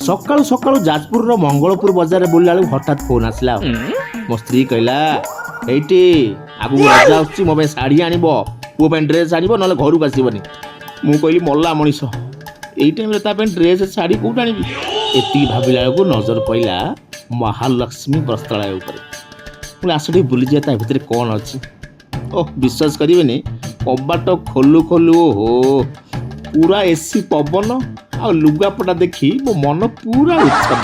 सकाळू सकाळू जाजपुर मंगलपुर बजार बुलला हठात फोन आसला मो स्त्री कहला एइटी आगु रजा आसुची मो शाढ़ी आनिबो पुओ पे ड्रेस आनिबो नले घर को आसीबनी मु कहली मल्ला मनीष एई टाइम रे ता पे ड्रेस शाढ़ी कोट आनिबी एति भाबिला को नजर पइला महालक्ष्मी वस्त्रालय ऊपर मु आसडी बुली जे ता भितर कोन अछि ओ विश्वास करिवेनी कबाट खोलु खोलु हो पूरा एसी पवन आ लुगापटा देखी मो मन पूरा उच्छन।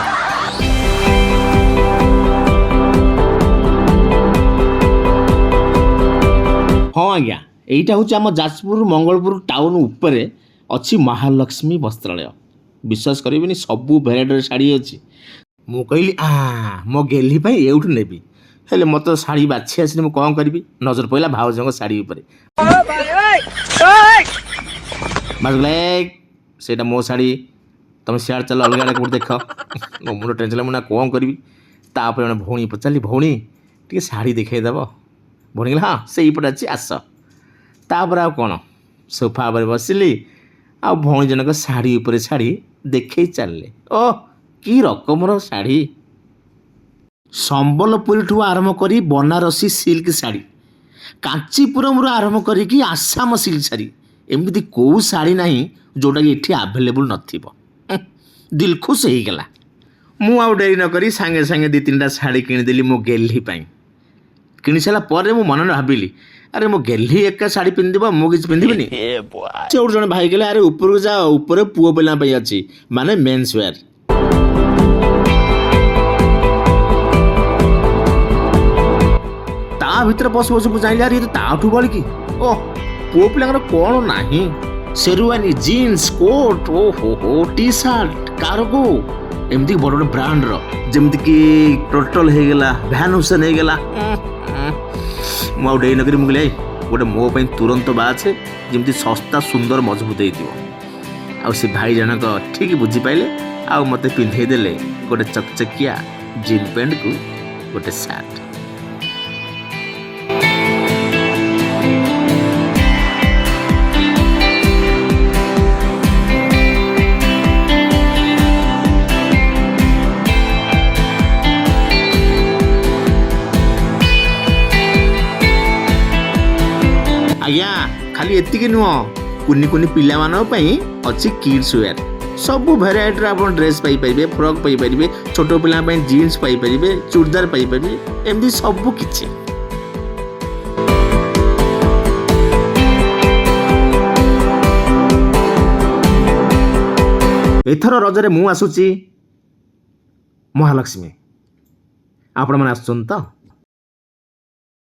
हाँ आज्ञा एइटा हूँ आम जाजपुर मंगलपुर टाउन उपरे अच्छी महालक्ष्मी वस्त्रालय विश्वास करें सबू भेराइटर शाढ़ी अच्छी मु कहली मो गेली एउठू नेबी हेले मत शाढ़ी बाछी आसी मुझे कौन करी नजर पड़ा भाउजों शाढ़ी उपरे सेटा मो शाढ़ी तुम सियाड़ चल अलग आड़े कौट देख मो मुंड टेंशन मुझे कौन करी तापर जन भौणी पचारि भौणी टे शाढ़ी देखईदेव भौणी कहला हाँ से पटे अच्छी आस तापर आ कौन सोफा पर बसिली आ भौणी जनक शाढ़ी उपरे शाढ़ी देखे चलले ओ कि रकमर शाढ़ी संबलपुरी ठू आरंभ करी बनारसी सिल्क शाढ़ी कांचीपुरम आरंभ करी आसाम सिल्क शाढ़ी एमती कौ शाढ़ी ना जोटा कि ये आभेलेबुल नथिबो दिल खुश हो गला मु आउ डेरी न करी सांगे सांगे दी तीन शाढ़ी किनिदेली मो गेल्ही किनी सारा पर मो मन भाविली अरे मो गेल्ही एका शाढ़ी पिंधिब मु किसी पिंधिबिनी से जन भाई कहले अरे ऊपर जा ऊपर पुओ पिला अच्छी माने मेन्स वेयर ता भीतर बस बस जाइले अरे ताठू बड़ कि ओ पुओ पिला कौन नाही शेरवानी जीन्स कोट ओ हो टी शर्ट कार्गो एमती बड़ बड़ ब्रांड रो जेमती कि टोटल हो गला भैन हुसैन हो गला मु डे नकरी मुझे गोटे मो तुरंत बाछे जमी सस्ता सुंदर मजबूत हो से भाई जनक ठीक बुझीपारे आ मत पिंधेदेले गोटे चकचकिया जीन पैंट को गोटे सार्ट आज्ञा खाली एतिक नुह कुनी कुनी पिला मानी अच्छी किड्स वेयर सबू भेराइटर आप ड्रेस पाइपर फ्रॉक पाइपर छोट पिला जीन्स पाइपर चूड़दार पाइपर एमती सबू किछि एथर रजरे मु आसुची महालक्ष्मी आपण मैंने आसुचन तो।